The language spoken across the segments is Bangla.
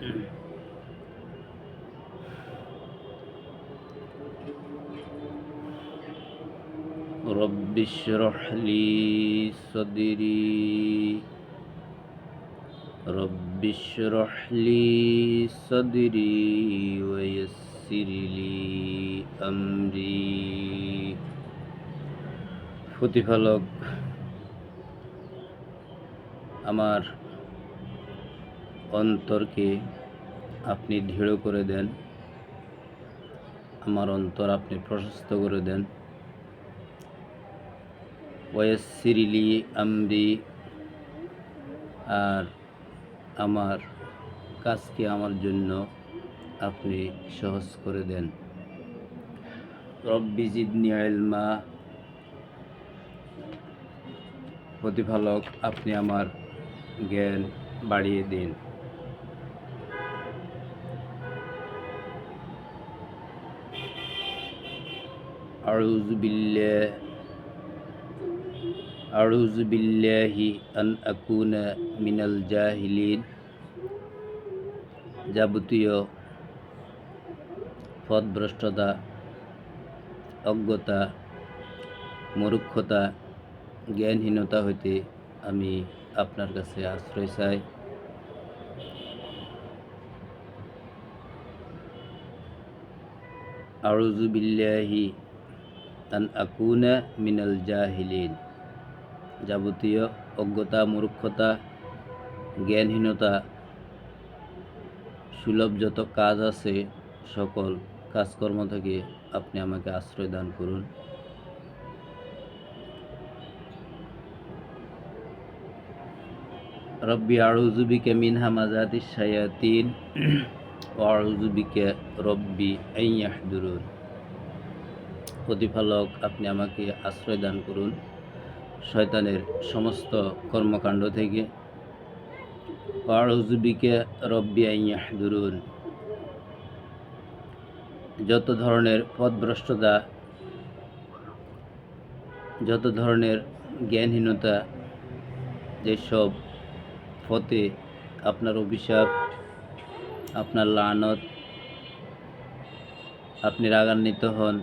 رب اشرح لي صدري رب اشرح لي صدري ويسر لي أمري প্রতিফলক আমার অন্তরকে আপনি দৃঢ় করে দেন, আমার অন্তর আপনি প্রশস্ত করে দেন। ওয়ায়াসসির লি আমরি, আর আমার কাজকে আমার জন্য আপনি সহজ করে দেন। রব্বি জিদনি ইলমা, প্রতিপালক আপনি আমার জ্ঞান বাড়িয়ে দিন। আউযু বিল্লাহি আন আকুনা মিনাল জাহিলিন, যাবতীয় পথভ্রষ্টতা, অজ্ঞতা, মূর্খতা, জ্ঞানহীনতা হইতে আমি আপনার কাছে আশ্রয় চাই। আউযু বিল্লাহি আন আকুনা মিনাল জাহিলিন, যাবতীয় অজ্ঞতা, মূর্খতা, জ্ঞানহীনতা, সুলভ যত কাজ আছে সকল কাজকর্ম থেকে আপনি আমাকে আশ্রয় দান করুন। রব্বি আউযু বিকা মিন হামাযাতিশ শায়াতিন ওয়া আউযু বিকা রব্বি আন ইয়াহদুরুন, প্রতিপালক আপনি আমাকে আশ্রয় দান করুন শয়তানের সমস্ত কর্মকাণ্ড থেকে। ওয়া আউযু বিকা রব্বি আন ইয়াহদুরুন, যত ধরনের পথভ্রষ্টতা, যত ধরনের জ্ঞানহীনতা, যেসব পথে আপনার অভিশাপ, আপনার লানত, আপনি রাগান্বিত হন,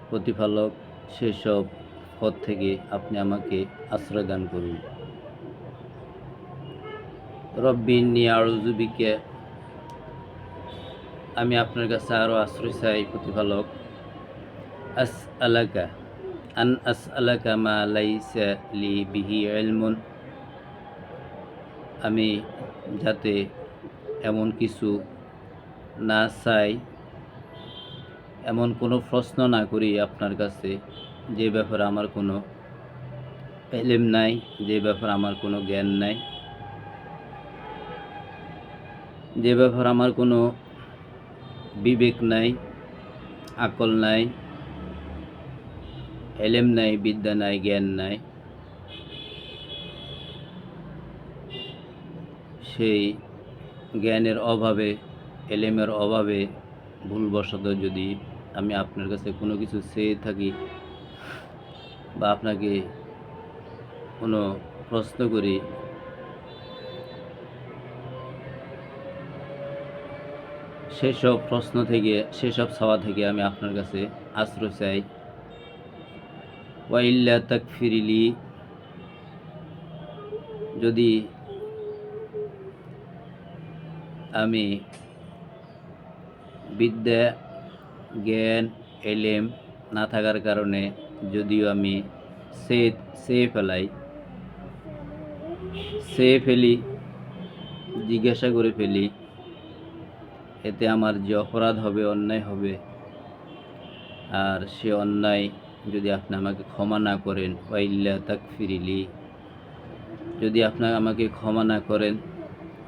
প্রতিপালক সেসব পথ থেকে আপনি আমাকে আশ্রয় দান করুন। রব্বি ইন্নী আউযু বিকা, আমি আপনার কাছে আরও আশ্রয় চাই প্রতিপালক। আসআলাকা মা লাইসা লি বিহি ইলমুন, আমি যাতে এমন কিছু না চাই, এমন কোনো প্রশ্ন না করি আপনার কাছে যে ব্যাপারে আমার কোনো ইলম নাই, যে ব্যাপারে আমার কোনো জ্ঞান নাই, যে ব্যাপারে আমার কোনো বিবেক নাই, আকল নাই, ইলম নাই, বিদ্যা নাই, জ্ঞান নাই। সেই জ্ঞানের অভাবে, ইলমের অভাবে ভুলবশত যদি আমি আপনার কাছে কোনো কিছু চেয়ে থাকি বা আপনাকে কোনো প্রশ্ন করি, সেসব প্রশ্ন থেকে, সেসব চাওয়া থেকে আমি আপনার কাছে আশ্রয় চাই। ওয়া ইল্লা তাগফিরলি, যদি আমি বিদ্যা, জ্ঞান, ইলম না থাকার কারণে যদিও আমি চেয়ে ফেলি, জিজ্ঞাসা করে ফেলি, এতে আমার যে অপরাধ হবে, অন্যায় হবে, আর সে অন্যায় যদি আপনি আমাকে ক্ষমা না করেন, ওয়া ইল্লা তাগফিরলি, যদি আপনি আমাকে ক্ষমা না করেন,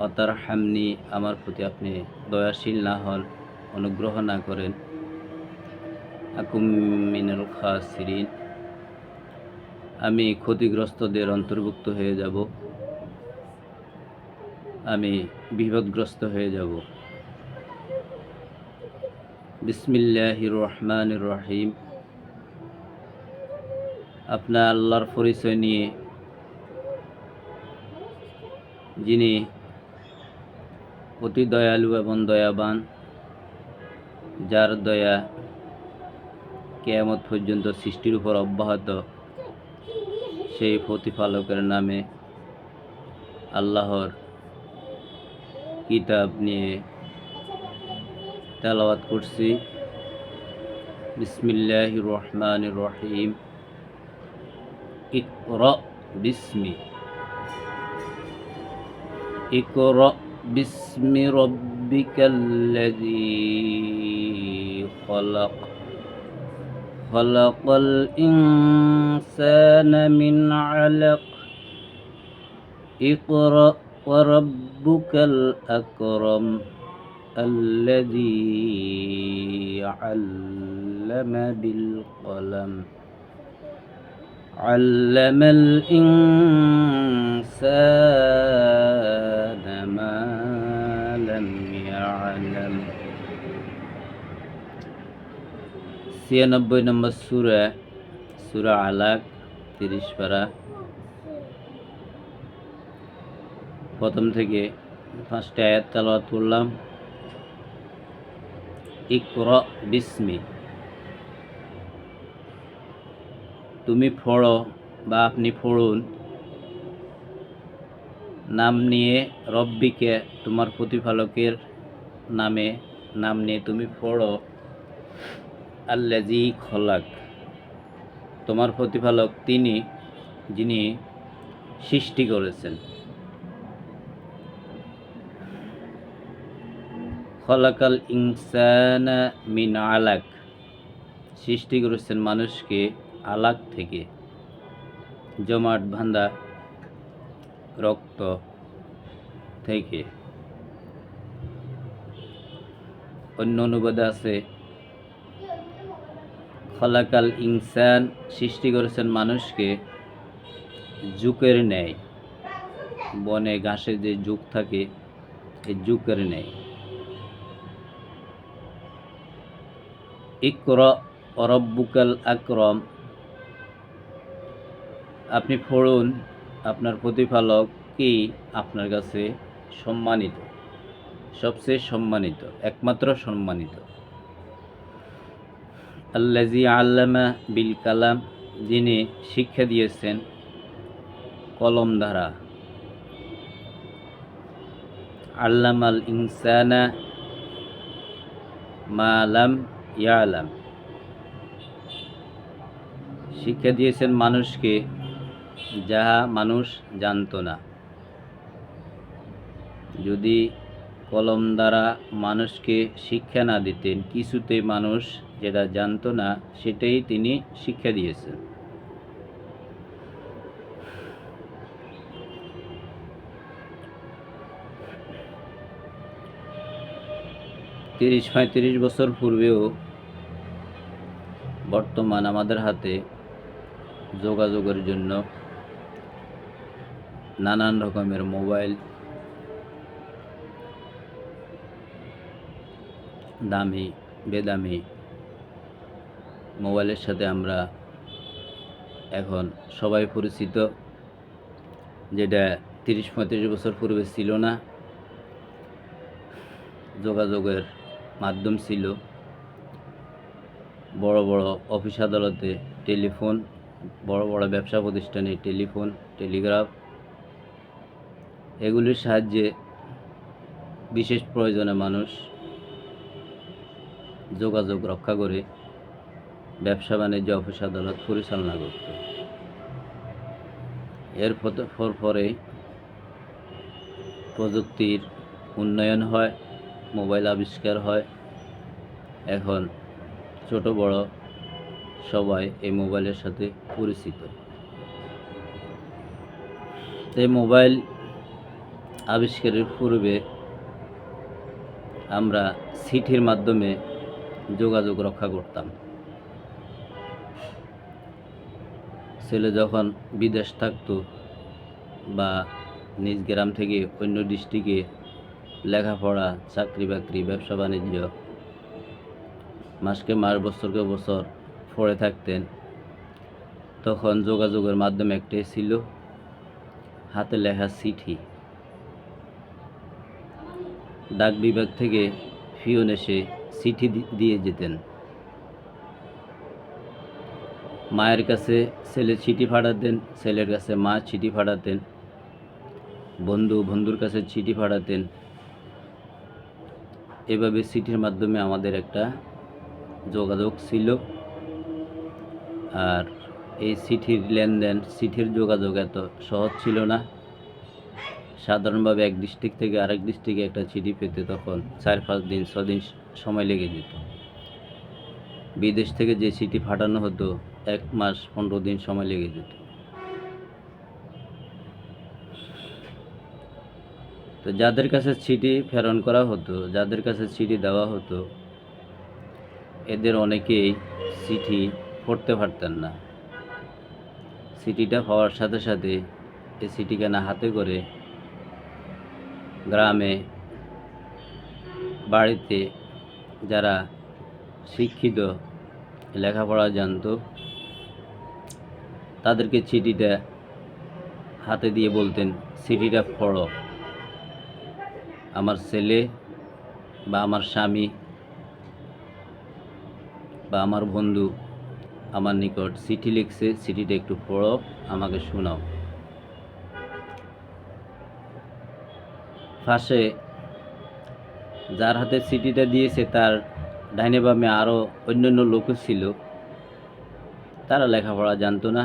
অতারহামনি, আমার প্রতি আপনি দয়াশীল না হন, অনুগ্রহ না করেন, আকুম মিনাল খাসিরিন, আমি ক্ষতিগ্রস্তদের অন্তর্ভুক্ত হয়ে যাব, আমি বিপদগ্রস্ত হয়ে যাব। বিসমিল্লাহির রহমানির রহিম, আপনার আল্লাহর পরিচয় নিয়ে, যিনি অতি দয়ালু এবং দয়াবান, যার দয়া কিয়ামত পর্যন্ত সৃষ্টির উপর অব্যাহত, সেই প্রতিপালকের নামে আল্লাহর কিতাব নিয়ে তেলাওয়াত করছি। বিসমিল্লাহির রহমানির রহিম। ইকরা বিসমি ইকরা বিসমি রব্বিকাল্লাযী খলাক খলাকাল ইনসানা মিন আলাক ইকরা ওয়া রাব্বুকাল আকরাম الذي علم بالقلم علم الإنسان ما لم يعلم 96 নম্বর সূরা আলাক 30 পারা, প্রথম থেকে 5টা আয়াত তেলাওয়াত করলাম। ইকরা বিসমি, তুমি পড়ো বা আপনি পড়ুন নাম নিয়ে, রব্বিকে তোমার প্রতিপালকের নাম নিয়ে তুমি পড়ো। আল্লাযী খলাক, তোমার প্রতিপালক তিনি যিনি সৃষ্টি করেছেন। খলাকাল ইনসানা মিন আলাক, সৃষ্টি করেছেন মানুষকে আলাক থেকে, জমাট বাঁধা রক্ত থেকে। অন্য অনুবাদে আছে খলাকাল ইনসান, সৃষ্টি করেছেন মানুষকে জুকের ন্যায়, বনে ঘাসে যে জুক থাকে এই জুকের ন্যায়। ইকরা ওয়া রাব্বুকাল আকরাম, আপনি পড়ুন আপনার প্রতিপালক কি আপনার কাছে সম্মানিত, সবচেয়ে সম্মানিত, একমাত্র সম্মানিত। আল্লাযী আল্লামা বিল কালাম, যিনি শিক্ষা দিয়েছেন কলম দ্বারা। আল্লামাল ইনসানা মা লাম ইয়ালাম, শিক্ষা দিয়েছেন মানুষকে যাহা মানুষ জানত না। যদি কলম দ্বারা মানুষকে শিক্ষা না দিতেন, কিছুতেই মানুষ যেটা জানত না সেটাই তিনি শিক্ষা দিয়েছেন। তিরিশ 35 বছর পূর্বেও বর্তমান আমাদের হাতে যোগাযোগের জন্য নানান রকমের মোবাইল, দামি বেদামি মোবাইলের সাথে আমরা এখন সবাই পরিচিত, যেটা 30-35 বছর পূর্বে ছিল না। যোগাযোগের মাধ্যম ছিল বড় বড় অফিস আদালতে টেলিফোন, বড় বড় ব্যবসা প্রতিষ্ঠানে টেলিফোন, টেলিগ্রাফ, এগুলির সাহায্যে বিশেষ প্রয়োজনে মানুষ যোগাযোগ রক্ষা করে ব্যবসা বাণিজ্য, অফিস আদালত পরিচালনা করত। এর পরে প্রযুক্তির উন্নয়ন হয়, মোবাইল আবিষ্কার হয়। এখন ছোট বড় সবাই এই মোবাইলের সাথে পরিচিত। এই মোবাইল আবিষ্কারের পূর্বে আমরা চিঠির মাধ্যমে যোগাযোগ রক্ষা করতাম। ছেলে যখন বিদেশ থাকতো বা নিজ গ্রাম থেকে অন্য ডিস্ট্রিক্টে লেখাপড়া, চাকরি বাকরি, ব্যবসা বাণিজ্য, মাসকে মাস, বছরকে বছর পড়ে থাকতেন, তখন যোগাযোগের মাধ্যম একটাই ছিল, হাতে লেখা চিঠি। ডাক বিভাগ থেকে পিয়ন এসে চিঠি দিয়ে যেতেন। মায়ের কাছে ছেলে চিঠি পাঠাতেন, ছেলের কাছে মা চিঠি পাঠাতেন, বন্ধুর কাছে চিঠি পাঠাতেন। এভাবে চিঠির মাধ্যমে আমাদের একটা যোগাযোগ ছিল। আর এই চিঠির লেনদেন, চিঠির যোগাযোগ এত সহজ ছিল না। সাধারণভাবে এক ডিস্ট্রিক্ট থেকে আরেক ডিস্ট্রিক্টে একটা চিঠি পেতে তখন 4-5 দিন 6 দিন সময় লেগে যেত। বিদেশ থেকে যে চিঠি পাঠানো হতো 1 মাস 15 দিন সময় লেগে যেত। তো যাদের কাছে চিঠি প্রেরণ করা হতো, যাদের কাছে চিঠি দেওয়া হতো, এদের অনেকেই চিঠি পড়তে পারতেন না। চিঠিটা পাওয়ার সাথে সাথে এই চিঠিখানা হাতে করে গ্রামে বাড়িতে যারা শিক্ষিত, লেখাপড়া জানতো, তাদেরকে চিঠিটা হাতে দিয়ে বলতেন, চিঠিটা পড়ো। আমার ছেলে বা আমার স্বামী বা আমার বন্ধু আমার নিকট চিঠি লিখছে, চিঠিটা একটু পড়ো, আমাকে শোনাও। পাশে যার হাতে চিঠিটা দিয়েছে তার ডাইনে বামে আরও অন্যান্য লোকও ছিল, তারা লেখাপড়া জানতো না।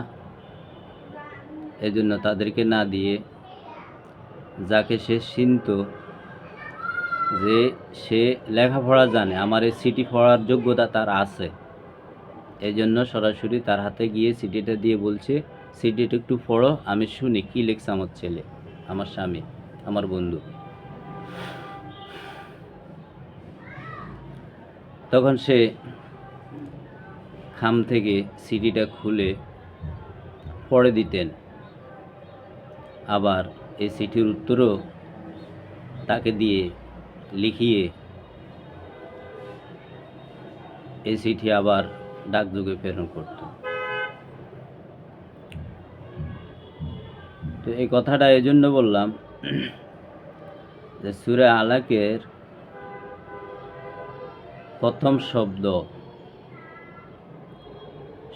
এজন্য তাদেরকে না দিয়ে যাকে সে চিনত যে সে লেখাপড়া জানে, আমার এই চিঠি পড়ার যোগ্যতা তার আছে, এই জন্য সরাসরি তার হাতে গিয়ে চিঠিটা দিয়ে বলছে, চিঠিটা একটু পড়ো, আমি শুনি কি লিখছে আমার ছেলে, আমার স্বামী, আমার বন্ধু। তখন সে খাম থেকে চিঠিটা খুলে পড়ে দিতেন। আবার এই চিঠির উত্তরও তাকে দিয়ে লিখিয়ে এই চিঠি আবার ডাকযোগে প্রেরণ করত। তো এই কথাটা এই জন্য বললাম যে সূরা আলাকের প্রথম শব্দ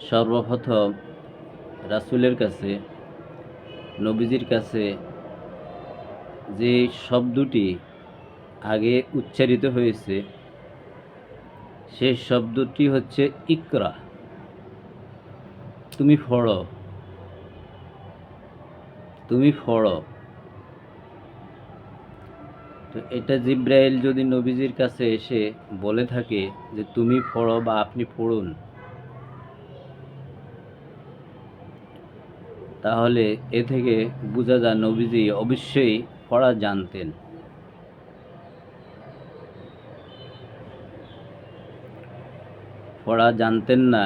সর্বপ্রথম রাসূলের কাছে, নবীজির কাছে যে শব্দটি আগে উচ্চারিত হয়েছে সেই শব্দটি হচ্ছে ইকরা, তুমি পড়ো, তুমি পড়ো। তো এটা জিব্রাইল যদি নবীজির কাছে এসে বলে থাকে যে তুমি পড়ো বা আপনি পড়ুন, তাহলে এ থেকে বোঝা যায় নবীজি অবশ্যই পড়া জানতেন। পড়া জানতেন না,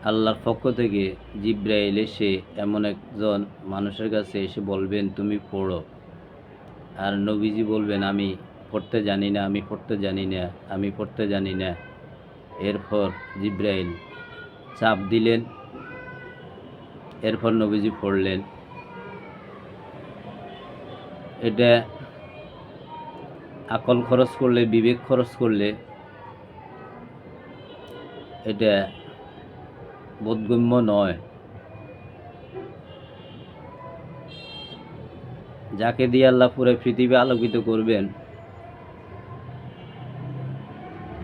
আল্লাহর পক্ষ থেকে জিব্রাইল এসে এমন একজন মানুষের কাছে এসে বলবেন তুমি পড়ো, আর নবীজি বলবেন আমি পড়তে জানি না, আমি পড়তে জানি না, আমি পড়তে জানি না। এরপর জিব্রাইল চাপ দিলেন, এরপর নবীজি পড়লেন। এটা আকল খরচ করলে, বিবেক খরচ করলে এটা বোধগম্য নয়। যাকে দিয়ে আল্লাহ পুরো পৃথিবী আলোকিত করবেন,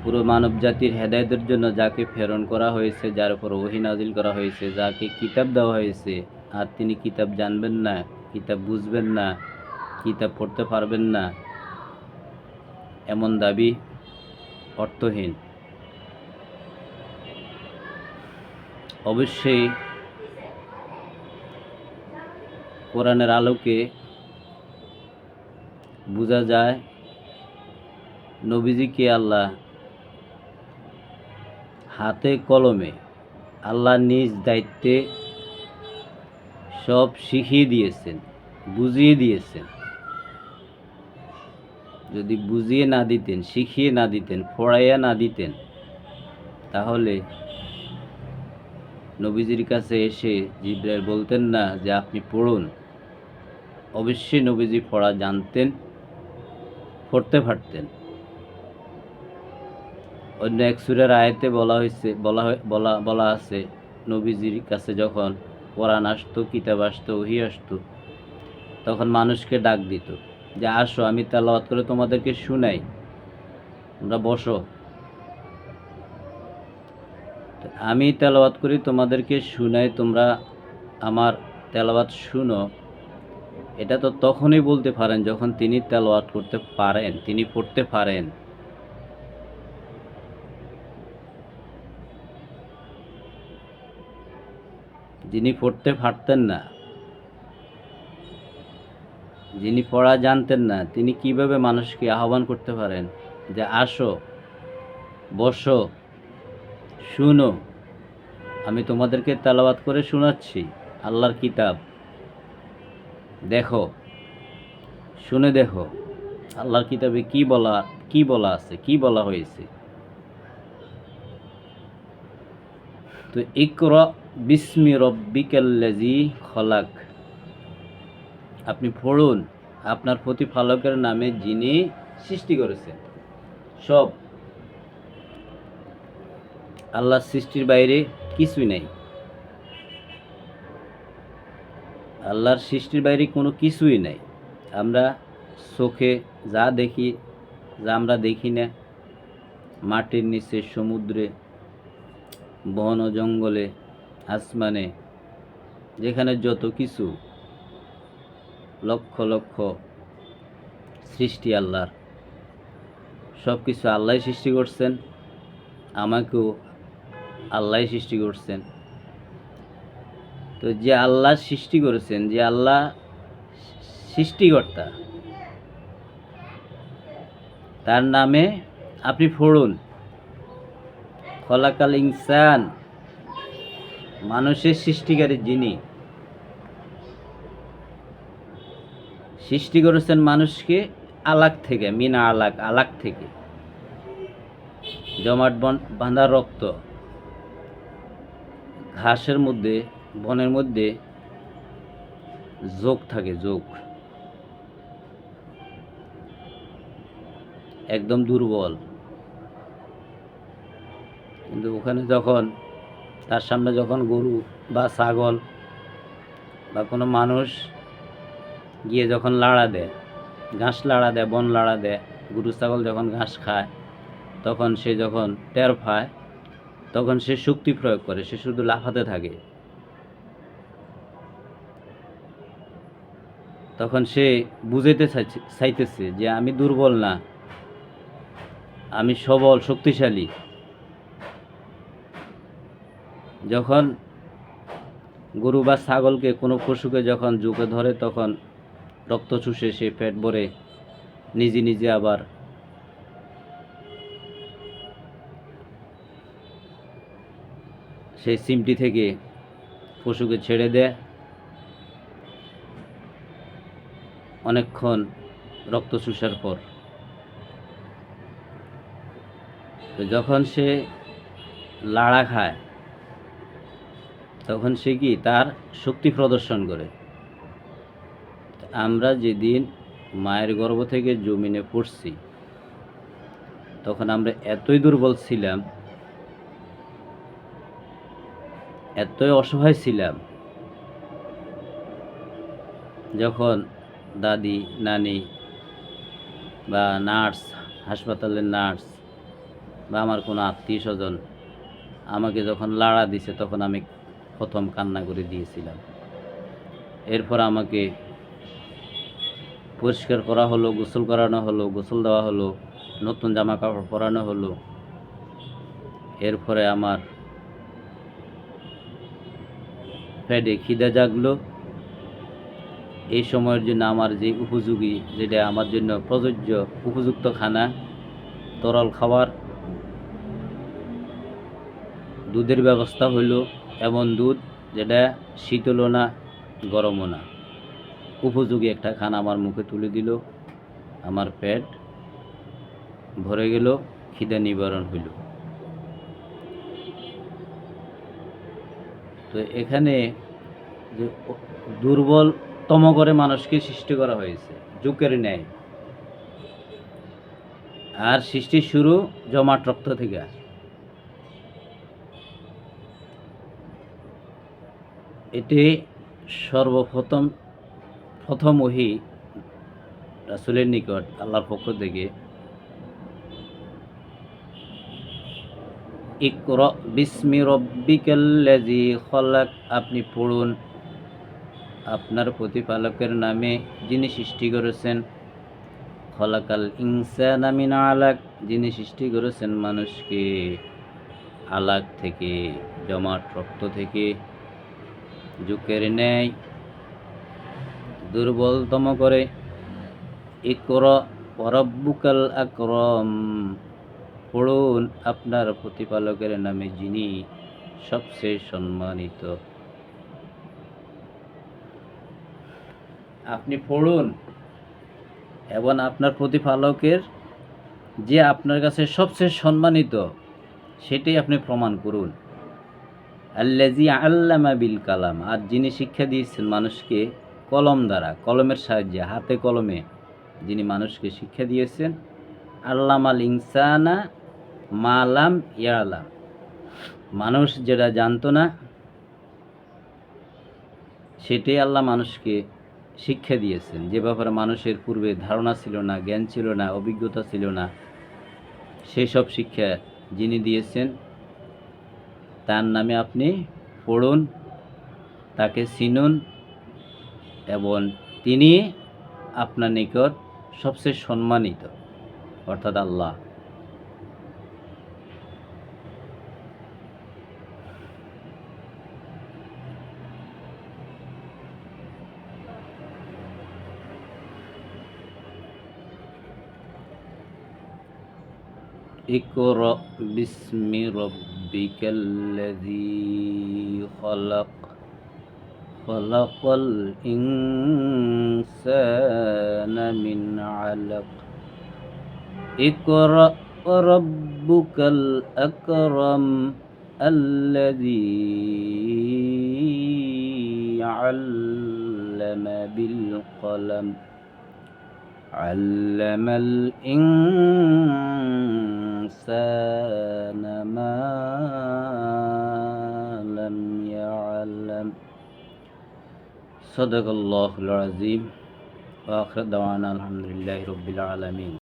পুরো মানব জাতির হেদায়েতের জন্য যাকে প্রেরণ করা হয়েছে, যার উপর ওহী নাজিল করা হয়েছে, যাকে কিতাব দেওয়া হয়েছে, আর তিনি কিতাব জানবেন না, কিতাব বুঝবেন না, কিতাব পড়তে পারবেন না, এমন দাবি অর্থহীন। অবশ্যই কোরআনের আলোকে বোঝা যায় নবীজিকে আল্লাহ হাতে কলমে, আল্লাহ নিজ দায়িত্বে সব শিখিয়ে দিয়েছেন, বুঝিয়ে দিয়েছেন। যদি বুঝিয়ে না দিতেন, শিখিয়ে না দিতেন, পড়াইয়া না দিতেন, তাহলে নবীজির কাছে এসে জিব্রাইল বলতেন না যে আপনি পড়ুন। অবশ্যই নবীজি পড়া জানতেন, পড়তে পারতেন। অন্য এক সূরার আয়াতে বলা হয়েছে, বলা আছে, নবীজির কাছে যখন কোরআন আসতো, কিতাব আসতো, ওহী আসতো, তখন মানুষকে ডাক দিত যে আসো আমি তেলাওয়াত করে তোমাদেরকে শুনাই, তোমরা বসো। আমি তেলাওয়াত করি তোমাদেরকে শুনাই, তোমরা আমার তেলাওয়াত শুনো। এটা তো তখনই বলতে পারেন যখন তিনি তেলাওয়াত করতে পারেন, তিনি পড়তে পারেন। যিনি পড়তে পারতেন না, যিনি পড়া জানতেন না, তিনি কিভাবে মানুষকে আহ্বান করতে পারেন যে আসো, বসো, শুনো, আমি তোমাদেরকে তেলাওয়াত করে শোনাচ্ছি আল্লাহর কিতাব, দেখো, শুনে দেখো আল্লাহর কিতাবে কি বলা আছে, কি বলা হয়েছে। তো ইকরা বিস্মি রব্বিকাল্লাযী খলাক, আপনি পড়ুন আপনার প্রতিপালকের নামে যিনি সৃষ্টি করেছেন। সব আল্লাহর সৃষ্টির বাইরে কিছুই নেই, আল্লাহর সৃষ্টির বাইরে কোনো কিছুই নাই। আমরা চোখে যা দেখি, যা আমরা দেখি না, মাটির নিচে, সমুদ্রে, বন ও জঙ্গলে, আসমানে, যেখানে যত কিছু, লক্ষ লক্ষ সৃষ্টি আল্লাহর, সব কিছু আল্লাহ সৃষ্টি করছেন, আমাকেও আল্লাহ সৃষ্টি করছেন। তো যে আল্লাহ সৃষ্টি করেছেন, যে আল্লাহ সৃষ্টিকর্তা, তার নামে আপনি পড়ুন। খলাকাল ইনসান, মানুষের সৃষ্টিকারী যিনি, সৃষ্টি করেছেন মানুষকে আলাক থেকে, মিনা আলাক, আলাক থেকে, জমাট বাঁধা রক্ত, ঘাসের মধ্যে, বনের মধ্যে যোগ থাকে, যোগ, একদম দুর্বল। কিন্তু ওখানে যখন তার সামনে যখন গরু বা ছাগল বা কোনো মানুষ গিয়ে যখন লাড়া দেয়, ঘাস লাড়া দেয়, বন লাড়া দেয়, গরু ছাগল যখন ঘাস খায়, তখন সে যখন টের পায়, তখন সে শক্তি প্রয়োগ করে, সে শুধু লাফাতে থাকে। তখন সে বুঝাইতে চাইতেছে যে আমি দুর্বল না, আমি সবল, শক্তিশালী। যখন গরু বা ছাগলকে, কোনো পশুকে যখন জুকে ধরে, তখন রক্ত চুষে সে পেট ভরে নিজে নিজে আবার সেই সিমটি থেকে পশুকে ছেড়ে দেয়। অনেকক্ষণ রক্ত চুষার পর তো যখন সে লাড়া খায়, তখন সে কি তার শক্তি প্রদর্শন করে। আমরা যেদিন মায়ের গর্ভ থেকে জমিনে পড়ছি, তখন আমরা এতই দুর্বল ছিলাম, এতই অসহায় ছিলাম, যখন দাদি, নানি বা নার্স, হাসপাতালের নার্স বা আমার কোনো আত্মীয় স্বজন আমাকে যখন লাড়া দিছে, তখন আমি প্রথম কান্না করে দিয়েছিলাম। এরপর আমাকে পরিষ্কার করা হলো, গোসল করানো হলো, গোসল দেওয়া হলো, নতুন জামা কাপড় পরানো হলো। এরপরে আমার পেটে খিদে জাগলো। এই সময়ের জন্য আমার যে উপযোগী, যেটা আমার জন্য প্রযোজ্য উপযুক্ত খানা, তরল খাবার, দুধের ব্যবস্থা হইল, এমন দুধ যেটা শীতলও না, গরমও না, উপযোগী একটা খানা আমার মুখে তুলে দিল। আমার পেট ভরে গেল, খিদে নিবারণ হইল। তো এখানে যে দুর্বলতম করে মানুষকে সৃষ্টি করা হয়েছে, যুগের ন্যায়। আর সৃষ্টির শুরু জমাট রক্ত থেকে। এটি প্রথম ওহী রাসূলের নিকট আল্লাহর পক্ষ থেকে। ইকরা বিসমি রব্বিকাল্লাযী খলাক, আপনি পড়ুন আপনার প্রতিপালকের নামে যিনি সৃষ্টি করেছেন। খলাকাল ইনসানা মিন আলাক, যিনি সৃষ্টি করেছেন মানুষকে আলাক থেকে, জমাট রক্ত থেকে, জোকের ন্যায় দুর্বলতম করে। ইকরা ওয়ারাব্বুকাল আকরাম, পড়ুন আপনার প্রতিপালকের নামে যিনি সবচেয়ে সম্মানিত। আপনি পড়ুন এবং আপনার প্রতিপালকের যে আপনার কাছে সবচেয়ে সম্মানিত সেটাই আপনি প্রমাণ করুন। আল্লাযী আল্লামা বিল কালাম, আর যিনি শিক্ষা দিয়েছেন মানুষকে কলম দ্বারা, কলমের সাহায্যে, হাতে কলমে যিনি মানুষকে শিক্ষা দিয়েছেন। আল্লামাল ইনসানা মা লাম ইয়ালাম, মানুষ যেটা জানতো না সেটাই আল্লাহ মানুষকে শিক্ষা দিয়েছেন, যে ব্যাপারে মানুষের পূর্বে ধারণা ছিল না, জ্ঞান ছিল না, অভিজ্ঞতা ছিল না, সেই সব শিক্ষা যিনি দিয়েছেন তার নামে আপনি পড়ুন, তাকে চিনুন, এবং তিনি আপনার নিকট সবচেয়ে সম্মানিত, অর্থাৎ আল্লাহ। ইকরা বিসমি রব্বিকাল্লাযী খলাক, খলাকাল ইনসানা মিন আলাক। ইকরা ওয়ারাব্বুকাল আকরাম আল্লাযী আল্লামা বিল কলম আল্লামাল ইনসানা মা লাম ইয়ালাম। সাদাকাল্লাহুল আযীম। ওয়া আখিরু দাওয়ানা আলহামদুলিল্লাহি রাব্বিল আলামিন।